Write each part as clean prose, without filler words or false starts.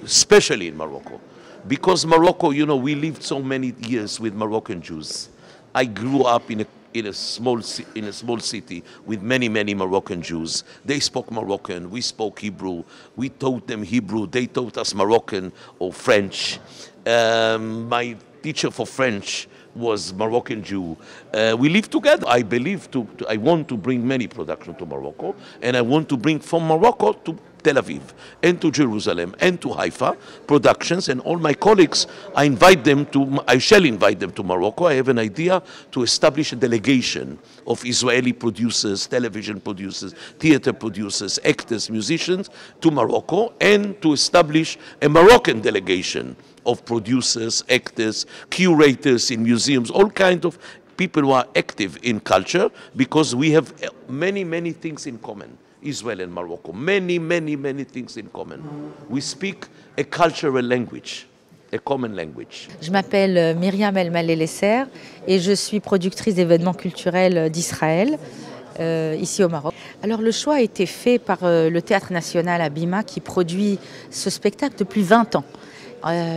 especially in Morocco. Because Morocco, you know, we lived so many years with Moroccan Jews. I grew up in a small city with many Moroccan Jews. They spoke Moroccan, we spoke Hebrew. We taught them Hebrew, they taught us Moroccan or French. My teacher for French was Moroccan Jew. We live together. I believe I want to bring many production to Morocco, and I want to bring from Morocco to Tel Aviv and to Jerusalem and to Haifa productions, and all my colleagues, I shall invite them to Morocco. I have an idea to establish a delegation of Israeli producers, television producers, theater producers, actors, musicians to Morocco, and to establish a Moroccan delegation of producers, actors, curators in museums, all kinds of people who are active in culture, because we have many things in common. Israel and Morocco, many things in common. We speak a cultural language, a common language. Je m'appelle Myriam El Malé-Lesser et je suis productrice d'événements culturels d'Israël, ici au Maroc. Alors le choix a été fait par le Théâtre National à Bima qui produit ce spectacle depuis 20 ans.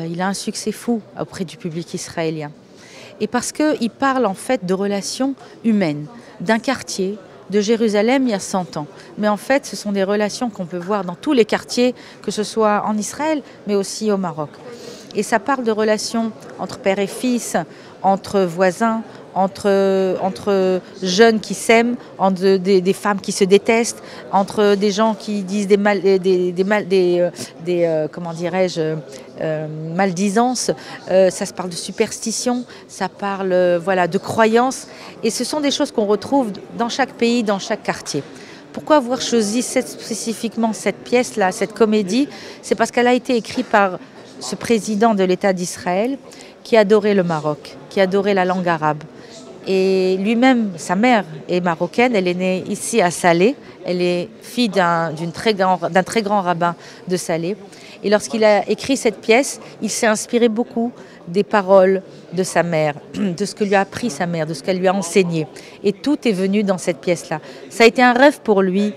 Il a un succès fou auprès du public israélien. Et parce qu'il parle en fait de relations humaines, d'un quartier, de Jérusalem il y a 100 ans. Mais en fait, ce sont des relations qu'on peut voir dans tous les quartiers, que ce soit en Israël, mais aussi au Maroc. Et ça parle de relations entre père et fils, entre voisins, entre jeunes qui s'aiment, entre des femmes qui se détestent, entre des gens qui disent comment dirais-je, maldisances. Ça se parle de superstition, ça parle voilà, de croyances. Et ce sont des choses qu'on retrouve dans chaque pays, dans chaque quartier. Pourquoi avoir choisi spécifiquement cette pièce-là, cette comédie? C'est parce qu'elle a été écrite par ce président de l'État d'Israël qui adorait le Maroc, qui adorait la langue arabe. Et lui-même, sa mère est marocaine, elle est née ici à Salé, elle est fille d'un très grand rabbin de Salé. Et lorsqu'il a écrit cette pièce, il s'est inspiré beaucoup des paroles de sa mère, de ce que lui a appris sa mère, de ce qu'elle lui a enseigné. Et tout est venu dans cette pièce-là. Ça a été un rêve pour lui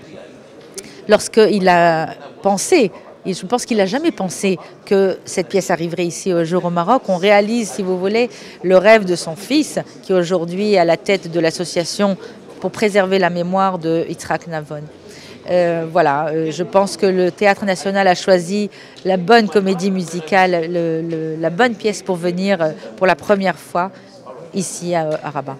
lorsqu'il a pensé. Et je pense qu'il n'a jamais pensé que cette pièce arriverait ici un jour au Maroc. On réalise, si vous voulez, le rêve de son fils, qui aujourd'hui est à la tête de l'association pour préserver la mémoire de Yitzhak Navon. Voilà, je pense que le Théâtre National a choisi la bonne comédie musicale, la bonne pièce pour venir pour la première fois ici à Rabat.